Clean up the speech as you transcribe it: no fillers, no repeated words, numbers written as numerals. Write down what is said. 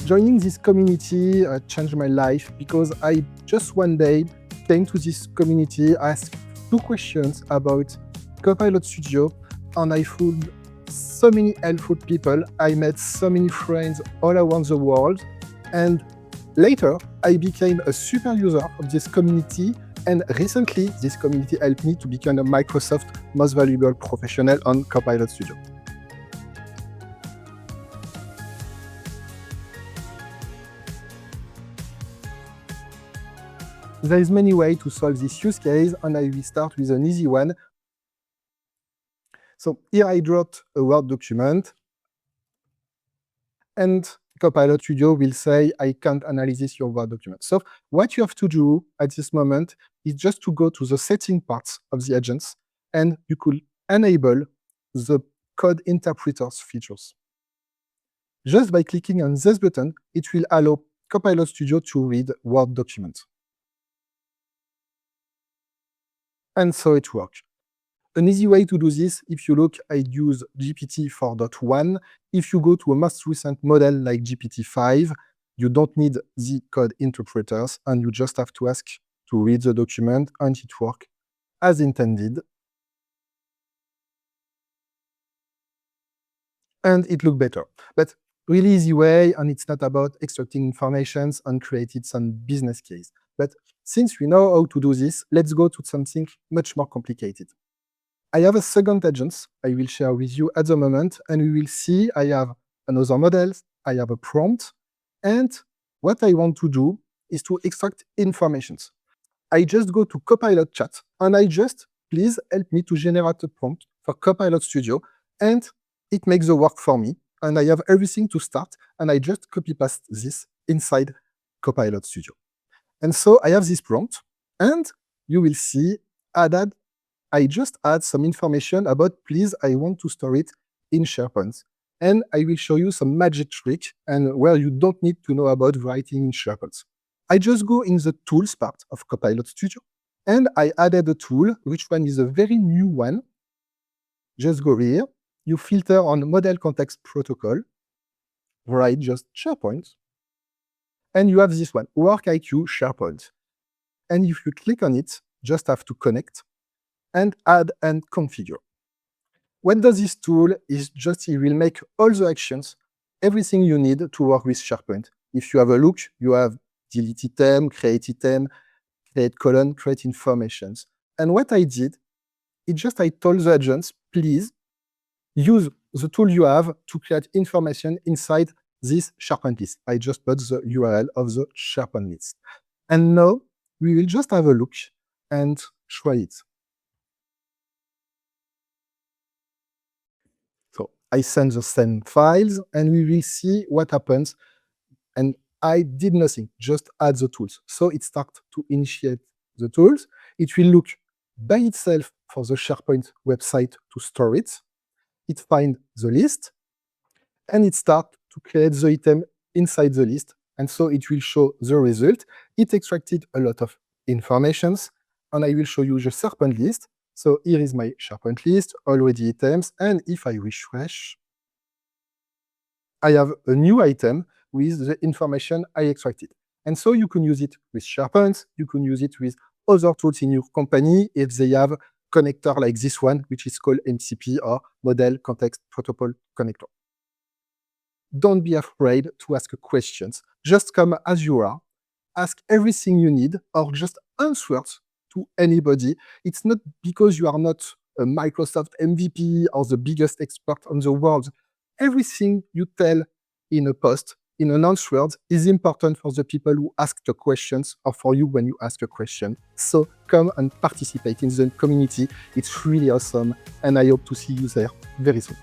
Joining this community changed my life because I just one day came to this community, asked 2 questions about Copilot Studio, and I found so many helpful people. I met so many friends all around the world, and later I became a super user of this community, and recently this community helped me to become a Microsoft Most Valuable Professional on Copilot Studio. There is many ways to solve this use case, and I will start with an easy one. So here I dropped a Word document, and Copilot Studio will say, I can't analyze your Word document. So what you have to do at this moment is just to go to the setting parts of the agents, and you could enable the code interpreters features. Just by clicking on this button, it will allow Copilot Studio to read Word documents. And so it works. An easy way to do this, if you look, I use GPT 4.1. If you go to a most recent model like GPT-5, you don't need the code interpreters, and you just have to ask to read the document, and it works as intended. And it looks better. But really easy way, and it's not about extracting information and creating some business case. But since we know how to do this, let's go to something much more complicated. I have a second agent I will share with you at the moment, and we will see I have another model, I have a prompt, and what I want to do is to extract information. I just go to Copilot chat, and I just, please help me to generate a prompt for Copilot Studio, and it makes the work for me, and I have everything to start, and I just copy-paste this inside Copilot Studio. And so I have this prompt, and you will see I just add some information about, please, I want to store it in SharePoint. And I will show you some magic trick and where you don't need to know about writing in SharePoint. I just go in the tools part of Copilot Studio, and I added a tool, which one is a very new one. Just go here, you filter on Model Context Protocol, write just SharePoint, and you have this one, WorkIQ SharePoint. And if you click on it, just have to connect and add and configure. What does this tool is just, it will make all the actions, everything you need to work with SharePoint. If you have a look, you have delete item, create column, create informations. And what I did, I told the agents, please use the tool you have to create information inside this SharePoint list. I just put the URL of the SharePoint list. And now we will just have a look and try it. So I send the same files, and we will see what happens. And I did nothing, just add the tools. So it starts to initiate the tools. It will look by itself for the SharePoint website to store it. It finds the list, and it starts to create the item inside the list. And so it will show the result. It extracted a lot of informations, and I will show you the SharePoint list. So here is my SharePoint list, already items, and if I refresh, I have a new item with the information I extracted. And so you can use it with SharePoint, you can use it with other tools in your company if they have connector like this one, which is called MCP or Model Context Protocol Connector. Don't be afraid to ask questions. Just come as you are, ask everything you need, or just answer to anybody. It's not because you are not a Microsoft MVP or the biggest expert on the world. Everything you tell in a post, in an answer, is important for the people who ask the questions or for you when you ask a question. So come and participate in the community. It's really awesome, and I hope to see you there very soon.